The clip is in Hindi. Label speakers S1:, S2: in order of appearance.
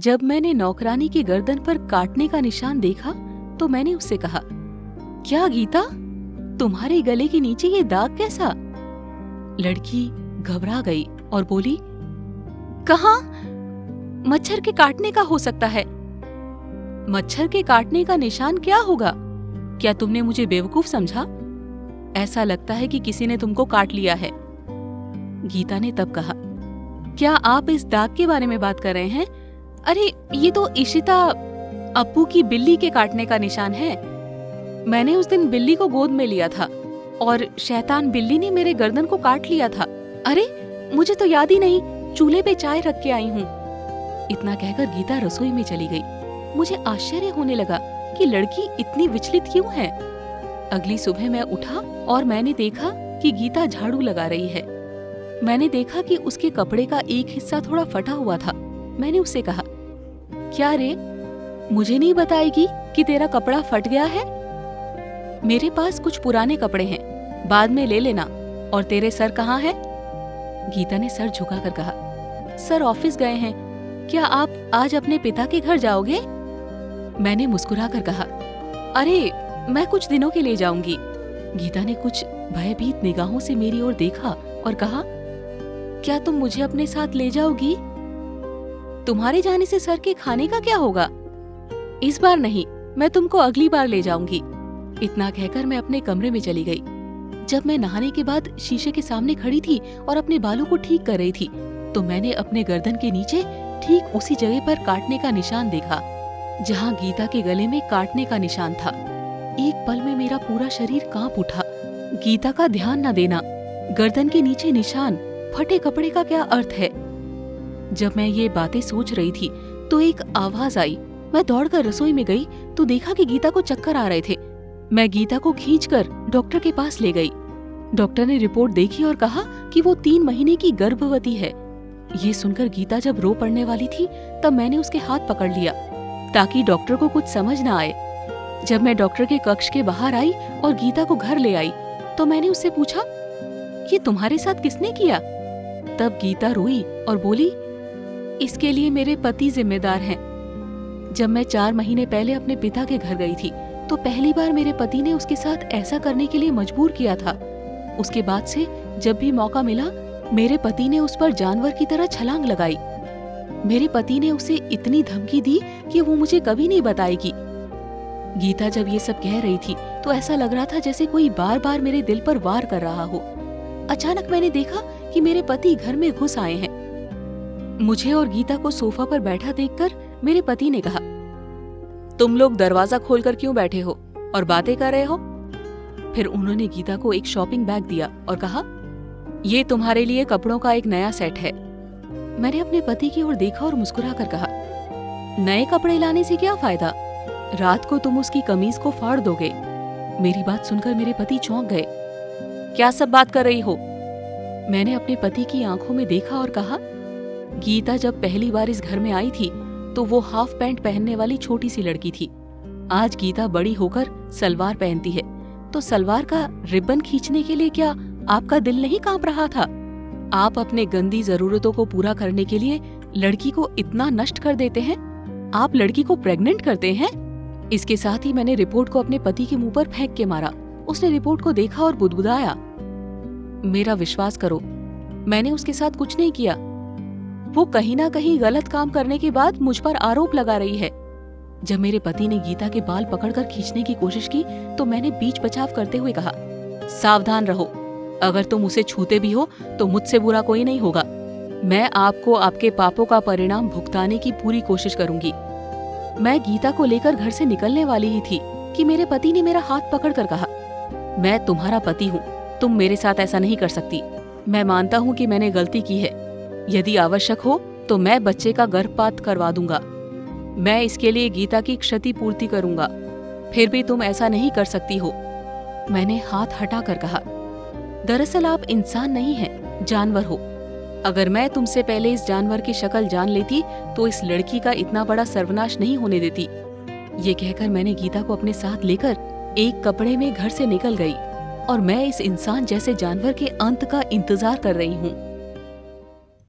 S1: जब मैंने नौकरानी की गर्दन पर काटने का निशान देखा तो मैंने उससे कहा, क्या गीता, तुम्हारे गले के नीचे ये दाग कैसा? लड़की घबरा गई और बोली, कहाँ? मच्छर के काटने का हो सकता है। मच्छर के काटने का निशान क्या होगा? क्या तुमने मुझे बेवकूफ समझा? ऐसा लगता है कि किसी ने तुमको काट लिया है। गीता ने तब कहा, क्या आप इस दाग के बारे में बात कर रहे हैं? अरे ये तो इशिता अप्पू की बिल्ली के काटने का निशान है। मैंने उस दिन बिल्ली को गोद में लिया था और शैतान बिल्ली ने मेरे गर्दन को काट लिया था। अरे मुझे तो याद ही नहीं, चूल्हे पे चाय रख के आई हूँ। इतना कहकर गीता रसोई में चली गई। मुझे आश्चर्य होने लगा कि लड़की इतनी विचलित क्यों है। अगली सुबह मैं उठा और मैंने देखा कि गीता झाड़ू लगा रही है। मैंने देखा कि उसके कपड़े का एक हिस्सा थोड़ा फटा हुआ था। मैंने उससे कहा, क्या रे, मुझे नहीं बताएगी कि तेरा कपड़ा फट गया है? मेरे पास कुछ पुराने कपड़े हैं, बाद में ले लेना। और तेरे सर कहाँ है? गीता ने सर झुकाकर कहा, सर ऑफिस गए हैं। क्या आप आज अपने पिता के घर जाओगे? मैंने मुस्कुराकर कहा, अरे मैं कुछ दिनों के लिए जाऊंगी। गीता ने कुछ भयभीत निगाहों से मेरी ओर देखा और कहा, क्या तुम मुझे अपने साथ ले जाओगी? तुम्हारे जाने से सर के खाने का क्या होगा? इस बार नहीं, मैं तुमको अगली बार ले जाऊंगी। इतना कहकर मैं अपने कमरे में चली गई। जब मैं नहाने के बाद शीशे के सामने खड़ी थी और अपने बालों को ठीक कर रही थी तो मैंने अपने गर्दन के नीचे ठीक उसी जगह पर काटने का निशान देखा जहाँ गीता के गले में काटने का निशान था। एक पल में मेरा पूरा शरीर कांप उठा। गीता का ध्यान न देना, गर्दन के नीचे निशान, फटे कपड़े का क्या अर्थ है? जब मैं ये बातें सोच रही थी तो एक आवाज आई। मैं दौड़कर रसोई में गई तो देखा कि गीता को चक्कर आ रहे थे। मैं गीता को खींचकर डॉक्टर के पास ले गई। डॉक्टर ने रिपोर्ट देखी और कहा कि वो 3 महीने की गर्भवती है। ये सुनकर गीता जब रो पड़ने वाली थी तब मैंने उसके हाथ पकड़ लिया ताकि डॉक्टर को कुछ समझ न आए। जब मैं डॉक्टर के कक्ष के बाहर आई और गीता को घर ले आई तो मैंने उससे पूछा, ये तुम्हारे साथ किसने किया? तब गीता रोई और बोली, इसके लिए मेरे पति जिम्मेदार हैं। जब मैं 4 महीने पहले अपने पिता के घर गई थी तो पहली बार मेरे पति ने उसके साथ ऐसा करने के लिए मजबूर किया था। उसके बाद से जब भी मौका मिला मेरे पति ने उस पर जानवर की तरह छलांग लगाई। मेरे पति ने उसे इतनी धमकी दी कि वो मुझे कभी नहीं बताएगी। गीता जब ये सब कह रही थी तो ऐसा लग रहा था जैसे कोई बार बार मेरे दिल पर वार कर रहा हो। अचानक मैंने देखा कि मेरे पति घर में घुस आए हैं। मुझे और गीता को सोफा पर बैठा देखकर मेरे पति ने कहा, तुम लोग दरवाजा खोलकर क्यों बैठे हो और बातें कर रहे हो? फिर उन्होंने गीता को एक शॉपिंग बैग दिया और कहा, ये तुम्हारे लिए कपड़ों का एक नया सेट है। मैंने अपने पति की ओर देखा और मुस्कुराकर कहा, नए कपड़े लाने से क्या फायदा? रात को तुम उसकी कमीज को फाड़ दोगे। मेरी बात सुनकर मेरे पति चौंक गए। क्या सब बात कर रही हो? मैंने अपने पति की आंखों में देखा और कहा, गीता जब पहली बार इस घर में आई थी तो वो हाफ पैंट पहनने वाली छोटी सी लड़की थी। आज गीता बड़ी होकर सलवार पहनती है तो सलवार का रिबन खींचने के लिए क्या आपका दिल नहीं कांप रहा था? आप अपने गंदी जरूरतों को पूरा करने के लिए लड़की को इतना नष्ट कर देते हैं। आप लड़की को प्रेग्नेंट करते हैं। इसके साथ ही मैंने रिपोर्ट को अपने पति के मुंह पर फेंक के मारा। उसने रिपोर्ट को देखा और बुदबुदाया। मेरा विश्वास करो, मैंने उसके साथ कुछ नहीं किया। वो कहीं ना कहीं गलत काम करने के बाद मुझ पर आरोप लगा रही है। जब मेरे पति ने गीता के बाल पकड़कर खींचने की कोशिश की तो मैंने बीच बचाव करते हुए कहा, सावधान रहो, अगर तुम उसे छूते भी हो तो मुझसे बुरा कोई नहीं होगा। मैं आपको आपके पापों का परिणाम भुगताने की पूरी कोशिश करूंगी। मैं गीता को लेकर घर से निकलने वाली ही थी कि मेरे पति ने मेरा हाथ पकड़कर कहा, मैं तुम्हारा पति हूँ, तुम मेरे साथ ऐसा नहीं कर सकती। मैं मानता हूँ कि मैंने गलती की है। यदि आवश्यक हो तो मैं बच्चे का गर्भपात करवा दूंगा। मैं इसके लिए गीता की क्षतिपूर्ति करूंगा। फिर भी तुम ऐसा नहीं कर सकती हो। मैंने हाथ हटाकर कहा, दरअसल आप इंसान नहीं हैं, जानवर हो। अगर मैं तुमसे पहले इस जानवर की शक्ल जान लेती तो इस लड़की का इतना बड़ा सर्वनाश नहीं होने देती। ये कहकर मैंने गीता को अपने साथ लेकर एक कपड़े में घर से निकल गई और मैं इस इंसान जैसे जानवर के अंत का इंतजार कर रही हूँ।